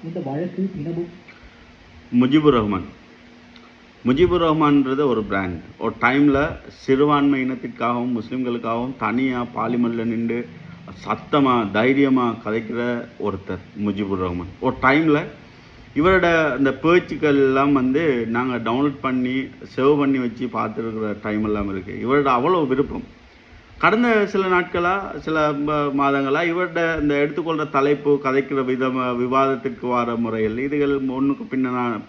இந்த வழக்கு தினமும் முஜிபுர் ரஹ்மான்ன்றது ஒரு பிராண்ட். ஒரு டைமில் சிறுபான்மை இனத்திற்காகவும் முஸ்லீம்களுக்காகவும் தனியாக பார்லிமெண்ட்டில் நின்று சத்தமாக தைரியமாக கதைக்கிற ஒருத்தர் முஜிபுர் ரஹ்மான். ஒரு டைமில் இவரோட அந்த பேச்சுக்கள் எல்லாம் நாங்கள் டவுன்லோட் பண்ணி சேவ் பண்ணி வச்சு பார்த்துருக்கிற டைம் எல்லாம் இருக்குது. இவரோட அவ்வளோ விருப்பம். கடந்த சில நாட்களாக சில மாதங்களாக இவரோட இந்த எடுத்துக்கொள்கிற தலைப்பு கதைக்கிற விவாதத்திற்கு வர முறைகள் இதுகள் ஒன்றுக்கு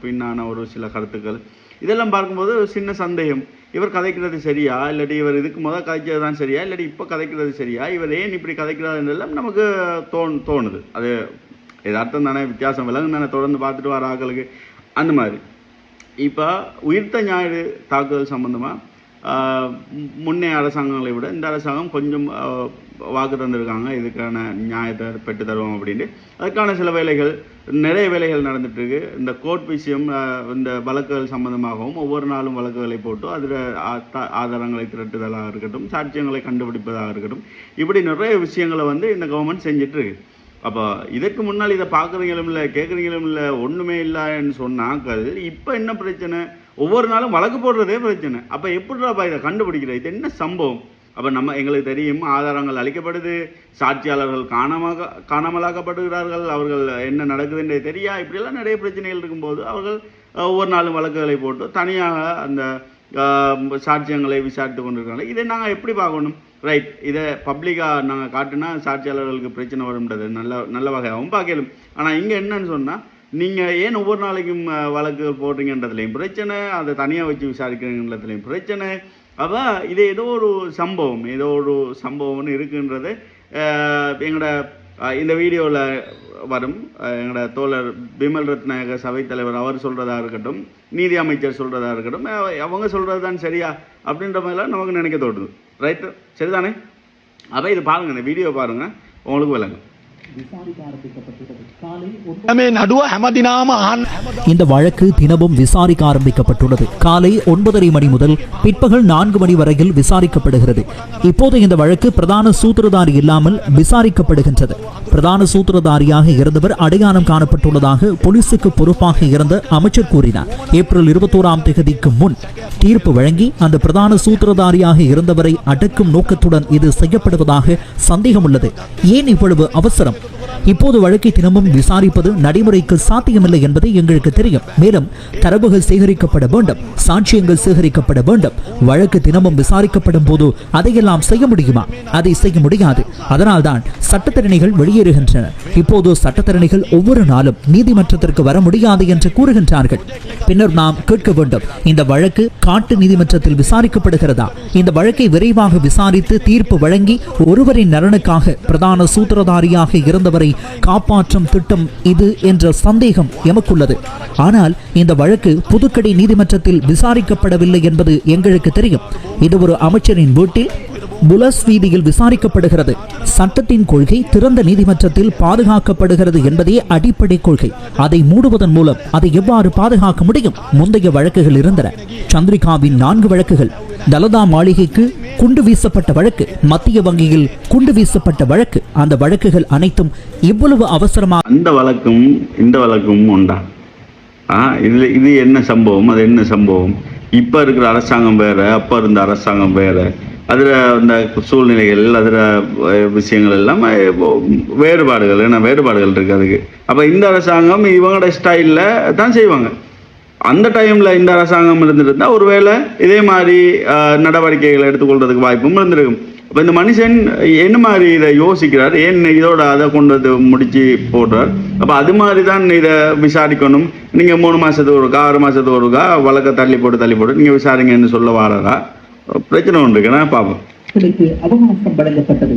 பின்னான ஒரு சில கருத்துக்கள் இதெல்லாம் பார்க்கும்போது சின்ன சந்தேகம். இவர் கதைக்கிறது சரியா, இல்லாட்டி இவர் இதுக்கு முதல் கதைக்கிறது தான் சரியா, இல்லாட்டி இப்போ கதைக்கிறது சரியா, இவர் ஏன் இப்படி கதைக்கிறாருன்றெல்லாம் நமக்கு தோணுது. அது எதார்த்தம் தானே, வித்தியாசம் விலங்கு தானே, தொடர்ந்து பார்த்துட்டு வர ஆக்களுக்கு அந்த மாதிரி. இப்போ உயிர்த்த ஞாயிறு தாக்குதல் சம்பந்தமாக முன்னைய அரசாங்கங்களை விட இந்த அரசாங்கம் கொஞ்சம் வாக்கு தந்திருக்காங்க. இதுக்கான நியாயத்தை பெற்று தருவோம் அப்படின்ட்டு. அதுக்கான சில வேலைகள், நிறைய வேலைகள் நடந்துட்டுருக்கு. இந்த கோர்ட் விஷயம், இந்த வழக்குகள் சம்பந்தமாகவும் ஒவ்வொரு நாளும் வழக்குகளை போட்டு அதில் ஆதாரங்களை திரட்டுதலாக இருக்கட்டும், சாட்சியங்களை கண்டுபிடிப்பதாக இருக்கட்டும், இப்படி நிறைய விஷயங்களை இந்த கவர்மெண்ட் செஞ்சிட்ருக்கு. அப்போ இதற்கு முன்னால் இதை பார்க்குறீங்களும் இல்லை, கேட்குறீங்களும் இல்லை, ஒன்றுமே இல்லைன்னு சொன்னாக்கள் இப்போ என்ன பிரச்சனை? ஒவ்வொரு நாளும் வழக்கு போடுறதே பிரச்சனை. அப்போ எப்படிடாப்பா இதை கண்டுபிடிக்கிறது? இது என்ன சம்பவம்? அப்போ எங்களுக்கு தெரியும், ஆதாரங்கள் அளிக்கப்படுது, சாட்சியாளர்கள் காணாமலாக்கப்படுகிறார்கள், அவர்கள் என்ன நடக்குதுன்றே தெரியா. இப்படியெல்லாம் நிறைய பிரச்சனைகள் இருக்கும்போது அவர்கள் ஒவ்வொரு நாளும் வழக்குகளை போட்டு தனியாக அந்த சாட்சியங்களை விசாரித்து கொண்டிருக்காங்க. இதை நாங்கள் எப்படி பார்க்கணும்? ரைட், இதை பப்ளிக்காக நாங்கள் காட்டினா சாட்சியாளர்களுக்கு பிரச்சனை வரும்ன்றது நல்ல வகையாகவும் பார்க்கலும். ஆனால் இங்கே என்னன்னு சொன்னால், நீங்கள் ஏன் ஒவ்வொரு நாளைக்கும் வழக்குகள் போடுறீங்கன்றதுலையும் பிரச்சனை, அதை தனியாக வச்சு விசாரிக்கிறீங்கன்றதுலையும் பிரச்சனை. அப்போ இது ஏதோ ஒரு சம்பவம்னு இருக்குன்றது எங்களோட இந்த வீடியோவில் வரும். எங்களோட தோழர் பிமல் ரத்நாயக சபை தலைவர் அவர் சொல்கிறதா இருக்கட்டும், நீதி அமைச்சர் சொல்கிறதா இருக்கட்டும், அவங்க சொல்கிறது தான் சரியா அப்படின்ற மாதிரிலாம் நமக்கு நினைக்க தோணுது. ரைட்டு, சரிதானே? அப்போ இது பாருங்கள், இந்த வீடியோ பாருங்கள், உங்களுக்கு விளங்கும். இந்த வழக்கு தினமும் விசாரிக்க ஆரம்பிக்கப்பட்டுள்ளது. காலை 9:30 மணி முதல் பிற்பகல் 4 மணி வரையில் விசாரிக்கப்படுகிறது. இப்போது இந்த வழக்கு பிரதான சூத்திரதாரி இல்லாமல் விசாரிக்கப்படுகின்றது. பிரதான சூத்திரதாரியாக இருந்தவர் அடையாளம் காணப்பட்டுள்ளதாக போலீசுக்கு பொறுப்பாக இருந்த அமைச்சர் கூறினார். ஏப்ரல் 21ஆம் தேதிக்கு முன் தீர்ப்பு வழங்கி அந்த பிரதான சூத்திரதாரியாக இருந்தவரை அடக்கும் நோக்கத்துடன் இது செய்யப்படுவதாக சந்தேகம் உள்ளது. ஏன் இவ்வளவு அவசரம்? இப்போது வழக்கை தினமும் விசாரிப்பது நடைமுறைக்கு சாத்தியமில்லை என்பது எங்களுக்கு தெரியும். மேலும் தரவுகள் சேகரிக்கப்பட வேண்டும், சாட்சியங்கள் சேகரிக்கப்பட வேண்டும். வழக்கு தினமும் விசாரிக்கப்படும் போது அதையெல்லாம் செய்ய முடியுமா? அதை செய்ய முடியாது. அதனால்தான் சட்டத்தரணிகள் வெளியேறுகின்றனர். இப்போது சட்டத்தரணிகள் ஒவ்வொரு நாளும் நீதிமன்றத்திற்கு வர முடியாது என்று கூறுகின்றார்கள். பின்னர் நாம் கேட்க வேண்டும், இந்த வழக்கு காட்டு நீதிமன்றத்தில் விசாரிக்கப்படுகிறதா? இந்த வழக்கை விரைவாக விசாரித்து தீர்ப்பு வழங்கி ஒருவரின் நலனுக்காக பிரதான சூத்திரதாரியாக இருந்தவரை காப்பாற்றும் திட்டம் இது என்ற சந்தேகம் எமக்குள்ளது. ஆனால் இந்த வழக்கு புதுக்கடை நீதிமன்றத்தில் விசாரிக்கப்படவில்லை என்பது எங்களுக்கு தெரியும். இது ஒரு அமைச்சரின் வீட்டில் புலஸ் வீதியில் விசாரிக்கப்படுகிறது. சட்டத்தின் கொள்கை திறந்த நீதிமன்றத்தில் பாதுகாக்கப்படுகிறது என்பதே அடிப்படை கொள்கை. அதை மூடுவதன் மூலம் அதை எவ்வாறு பாதுகாக்க முடியும்? முந்தைய வழக்குகள் இருந்தன. சந்திரிகாவின் 4 வழக்குகள், தலதா மாளிகைக்கு குண்டு வீசப்பட்ட வழக்கு, மத்திய வங்கியில் குண்டு வீசப்பட்ட வழக்கு, அந்த வழக்குகள் அனைத்தும் இவ்வளவு அவசரமாக அந்த வழக்கும் இந்த வழக்கும் உண்டா? இது என்ன சம்பவம்? அது என்ன சம்பவம்? இப்போ இருக்கிற அரசாங்கம் வேற, அப்போ இருந்த அரசாங்கம் வேற. அதில் அந்த சூழ்நிலைகள், அதில் விஷயங்கள் எல்லாம் வேறுபாடுகள் இருக்குது அதுக்கு. அப்போ இந்த அரசாங்கம் இவங்களோட ஸ்டைலில் தான் செய்வாங்க. அந்த டைமில் இந்த அரசாங்கம் இருந்துருந்தா ஒருவேளை இதே மாதிரி நடவடிக்கைகளை எடுத்துக்கொள்றதுக்கு வாய்ப்பும் இருந்திருக்கும். அப்போ இந்த மனுஷன் என்ன மாதிரி இதை யோசிக்கிறார், ஏன் இதோட அதை கொண்டு முடிச்சு போடுறார்? அப்போ அது மாதிரி தான் இதை விசாரிக்கணும். நீங்கள் 3 மாதத்துக்கு ஒருக்கா 6 மாதத்துக்கு ஒருக்கா வழக்கை தள்ளி போட்டு நீங்கள் விசாரிங்கன்னு சொல்ல வாரதா? பிரச்சனை ஒன்று இருக்குன்னா பார்ப்போம். அவகாசம் வழங்கப்பட்டது,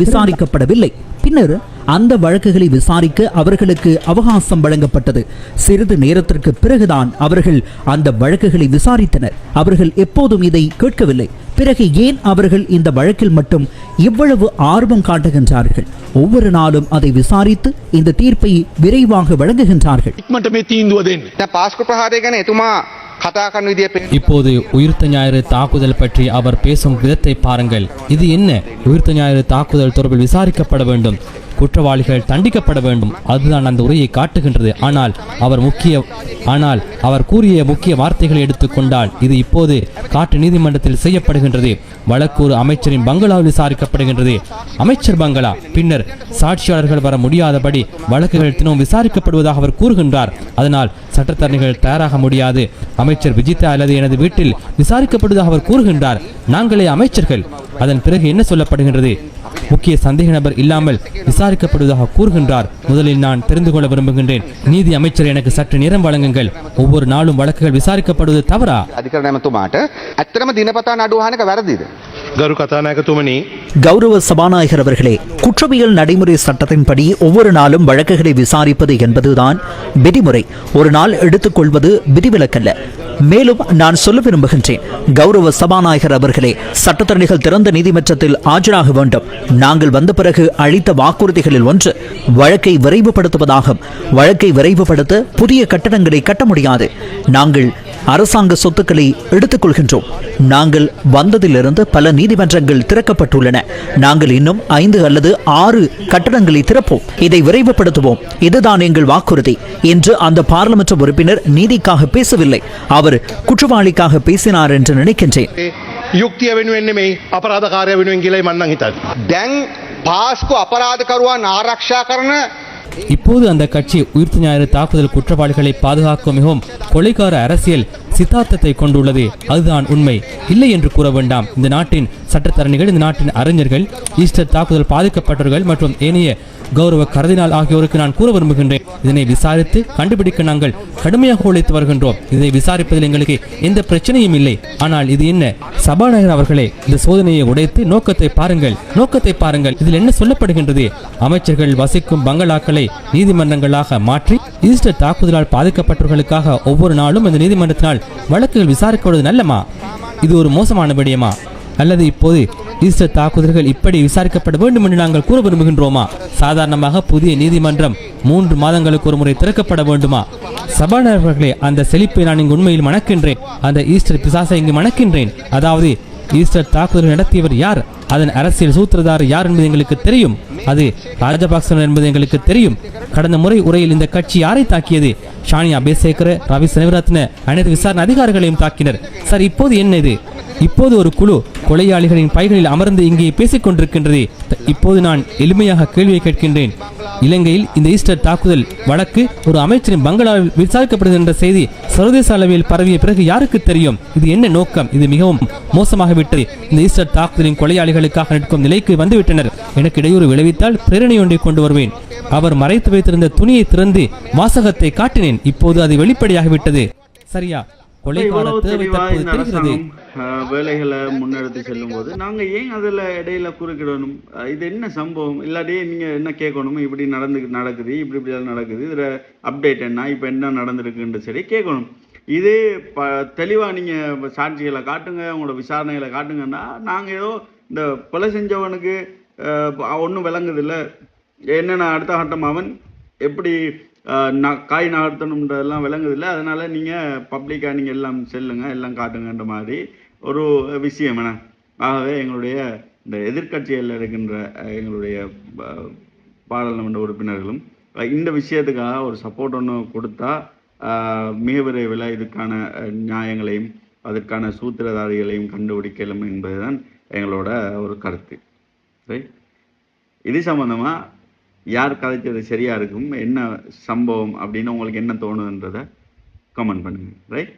விசாரிக்கப்படவில்லை. பின்னர் அந்த வழக்குகளை விசாரிக்க அவர்களுக்கு அவகாசம் வழங்கப்பட்டது. சிறிது நேரத்திற்கு பிறகுதான் அவர்கள் அந்த வழக்குகளை விசாரித்தனர். அவர்கள் எப்போதும் இதை கேட்கவில்லை. பிறகு ஏன் அவர்கள் இந்த வழக்கில் மட்டும் இவ்வளவு ஆர்வம் காட்டுகின்றார்கள்? ஒவ்வொரு நாளும் அதை விசாரித்து இந்த தீர்ப்பை விரைவாக வழங்குகின்றார்கள். இப்போது உயிர்த்த ஞாயிறு தாக்குதல் பற்றி அவர் பேசும் விதத்தை பாருங்கள். இது என்ன? உயிர்த்த ஞாயிறு தாக்குதல் தொடர்பில் விசாரிக்கப்பட வேண்டும். குற்றவாளிகள் தண்டிக்கப்பட வேண்டும். அதுதான் அந்த உரையை காட்டுகின்றது. ஆனால் அவர் கூறிய முக்கிய வார்த்தைகளை எடுத்துக்கொண்டால் இது இப்போது காட்டு நீதிமன்றத்தில் செய்யப்படுகின்றது. வழக்கு ஒரு அமைச்சரின் பங்களாவில் விசாரிக்கப்படுகின்றது. அமைச்சர் பங்களா. பின்னர் சாட்சியாளர்கள் வர முடியாதபடி வழக்குகள் தினமும் விசாரிக்கப்படுவதாக அவர் கூறுகின்றார். அதனால் சட்டத்தரணிகள் தயாராக முடியாது. அமைச்சர் விஜிதா அல்லது எனது வீட்டில் விசாரிக்கப்படுவதாக அவர் கூறுகின்றார். நாங்களே அமைச்சர்கள். அதன் பிறகு என்ன சொல்லப்படுகின்றது? முக்கிய சந்தேக நபர் இல்லாமல் விசாரிக்கப்படுவதாக கூறுகின்றார். முதலில் நான் தெரிந்து கொள்ள விரும்புகின்றேன், நீதி அமைச்சர் எனக்கு சற்று நேரம் வழங்குங்கள். ஒவ்வொரு நாளும் வழக்குகள் விசாரிக்கப்படுவது தவறா? අධිකරණ ඇමතුමාට ඇත්තටම දිනපතා නඩු අහන එක වැරදිද? ගරු කතානායකතුමනි, கௌரவ சபாநாயகர் அவர்களே, குற்றவியல் நடைமுறை சட்டத்தின்படி ஒவ்வொரு நாளும் வழக்குகளை விசாரிப்பது என்பதுதான் விதிமுறை. ஒரு நாள் எடுத்துக்கொள்வது விதிவிலக்கல்ல. மேலும் நான் சொல்ல விரும்புகின்றேன், கௌரவ சபாநாயகர் அவர்களே, சட்டத்தரணிகள் திறந்த நீதிமன்றத்தில் ஆஜராக வேண்டும். நாங்கள் வந்த பிறகு அளித்த வாக்குறுதிகளில் ஒன்று வழக்கை விரைவுபடுத்துவதாகும். வழக்கை விரைவுபடுத்த புதிய கட்டடங்களை கட்ட முடியாது. நாங்கள் அரசாங்க சொத்துக்களை எடுத்துக்கொள்கின்றோம். நாங்கள் வந்ததிலிருந்து பல நீதிமன்றங்கள் திறக்கப்பட்டுள்ளன. நாங்கள் இன்னும் 5 அல்லது 6 கட்டடங்களை திறப்போம். இதை விரைவுபடுத்துவோம். இதுதான் எங்கள் வாக்குறுதி என்று அந்த பார்லிமெண்ட் உறுப்பினர் நீதிக்காக பேசவில்லை, அவர் குற்றவாளிக்காக பேசினார் என்று நினைக்கின்றேன். යුක්තිය වෙනුවෙන් නෙමෙයි අපරාධකාරය වෙනුවෙන් කියලා මම නම් හිතන්නේ. දැන් පාස්කු අපරාධකරුවන් ආරක්ෂා කරන இப்போது அந்த கட்சி உயிர்த்த ஞாயிறு தாக்குதல் குற்றவாளிகளை பாதுகாக்கும் மிகவும் கொலைகார அரசியல் சித்தாந்தத்தை கொண்டுள்ளது. அதுதான் உண்மை. இல்லை என்று கூற வேண்டாம். இந்த நாட்டின் சட்டத்தரணிகள், இந்த நாட்டின் அறிஞர்கள், ஈஸ்டர் தாக்குதல் பாதிக்கப்பட்டவர்கள் மற்றும் ஏனைய கௌரவ கர்தினால் ஆகியோருக்கு நான் கூற விரும்புகின்றேன், இதனை விசாரித்து கண்டுபிடிக்க நாங்கள் கடுமையாக உழைத்து வருகின்றோம். இதை விசாரிப்பதில் எங்களுக்கு எந்த பிரச்சனையும் இல்லை. ஆனால் இது என்ன? சபாநாயகர் அவர்களே, இந்த சோதனையை உடைத்து நோக்கத்தை பாருங்கள். இதில் என்ன சொல்லப்படுகின்றது? அமைச்சர்கள் வசிக்கும் பங்களாக்களை நீதிமன்றங்களாக மாற்றி ஈஸ்டர் தாக்குதலால் பாதிக்கப்பட்டவர்களுக்காக ஒவ்வொரு நாளும் இந்த நீதிமன்றத்தினால் வழக்குகள் விசாரிக்கப்படுவது நல்லமா? இது ஒரு மோசமான விடயமா? அல்லது இப்போது ஈஸ்டர் தாக்குதல்கள் இப்படி விசாரிக்கப்பட வேண்டும் என்று நாங்கள் கூற விரும்புகின்றோமா? சாதாரணமாக புதிய நீதிமன்றம் 3 மாதங்களுக்கு ஒரு முறை திறக்கப்பட வேண்டுமா? சபாநாயகர்களே, அந்த செழிப்பை நான் இங்கு உண்மையில் மணக்கின்றேன். அந்த ஈஸ்டர் பிசாசை இங்கு மணக்கின்றேன். அதாவது ஈஸ்டர் தாக்குதல் நடத்தியவர் யார், அதன் அரசியல் சூத்திரதார் யார் என்பது எங்களுக்கு தெரியும். அது ராஜபக்சன் என்பது எங்களுக்கு தெரியும். கடந்த முறை உரையில் இந்த கட்சி யாரை தாக்கியது? ஷானி அபேசேகர, ரவி செனவிரத்ன, அனைத்து விசாரணை அதிகாரிகளையும் தாக்கினர். சார், இப்போது என்ன இது? இப்போது ஒரு குழு கொலையாளிகளின் பைகளில் அமர்ந்து இங்கே பேசிக் கொண்டிருக்கின்றது. இப்போது நான் எளிமையாக கேள்வியை கேட்கின்றேன். இலங்கையில் இந்த ஈஸ்டர் தாக்குதல் வழக்கு ஒரு அமைச்சரின் பங்களாவில் விசாரிக்கப்படுகிறது என்ற செய்தி சர்வதேச அளவில் பரவிய பிறகு யாருக்கு தெரியும்? இது என்ன நோக்கம்? இது மிகவும் மோசமாகிவிட்டது. இந்த ஈஸ்டர் தாக்குதலின் கொலையாளிகளுக்காக நிற்கும் நிலைக்கு வந்துவிட்டனர். எனக்கு இடையூறு விளைவித்தால் பிரேரணை ஒன்றை கொண்டு வருவேன். அவர் மறைத்து வைத்திருந்த துணியை திறந்து வாசகத்தை காட்டினேன். இப்போது அது வெளிப்படையாகிவிட்டது. சரியா? வேலைகளை முன்னெடுத்து செல்லும் போது நாங்கள் ஏன் அதில் இடையில குறுக்கிடணும்? இது என்ன சம்பவம்? இல்லாட்டியே நீங்கள் என்ன கேட்கணும்? இப்படி நடக்குது, இப்படி நடக்குது, இதில் அப்டேட் என்ன, இப்போ என்ன நடந்திருக்குன்னு சரி கேட்கணும். இது தெளிவாக நீங்கள் சாட்சிகளை காட்டுங்க, உங்களோட விசாரணைகளை காட்டுங்கன்னா நாங்கள் ஏதோ இந்த கொலை செஞ்சவனுக்கு ஒன்றும் விளங்குதில்லை, என்னென்ன அடுத்த கட்டம் அவன் எப்படி காய் நகர்த்தணுன்றதெல்லாம் விளங்குதில்லை, அதனால் நீங்கள் பப்ளிக்காக நீங்கள் எல்லாம் செல்லுங்க, எல்லாம் காட்டுங்கன்ற மாதிரி ஒரு விஷயம் என்ன. ஆகவே எங்களுடைய இந்த எதிர்க்கட்சிகளில் இருக்கின்ற எங்களுடைய பாராளுமன்ற உறுப்பினர்களும் இந்த விஷயத்துக்காக ஒரு சப்போர்ட் ஒன்று கொடுத்தா மிக விரைவில் இதுக்கான நியாயங்களையும் அதற்கான சூத்திரதாரிகளையும் கண்டுபிடிக்கலாம் என்பதுதான் எங்களோட ஒரு கருத்து. ரைட், இது சம்பந்தமாக யார் கதைச்சது சரியாக இருக்கும், என்ன சம்பவம் அப்படின்னு உங்களுக்கு என்ன தோணுதுன்றதை கமெண்ட் பண்ணுங்கள். ரைட்.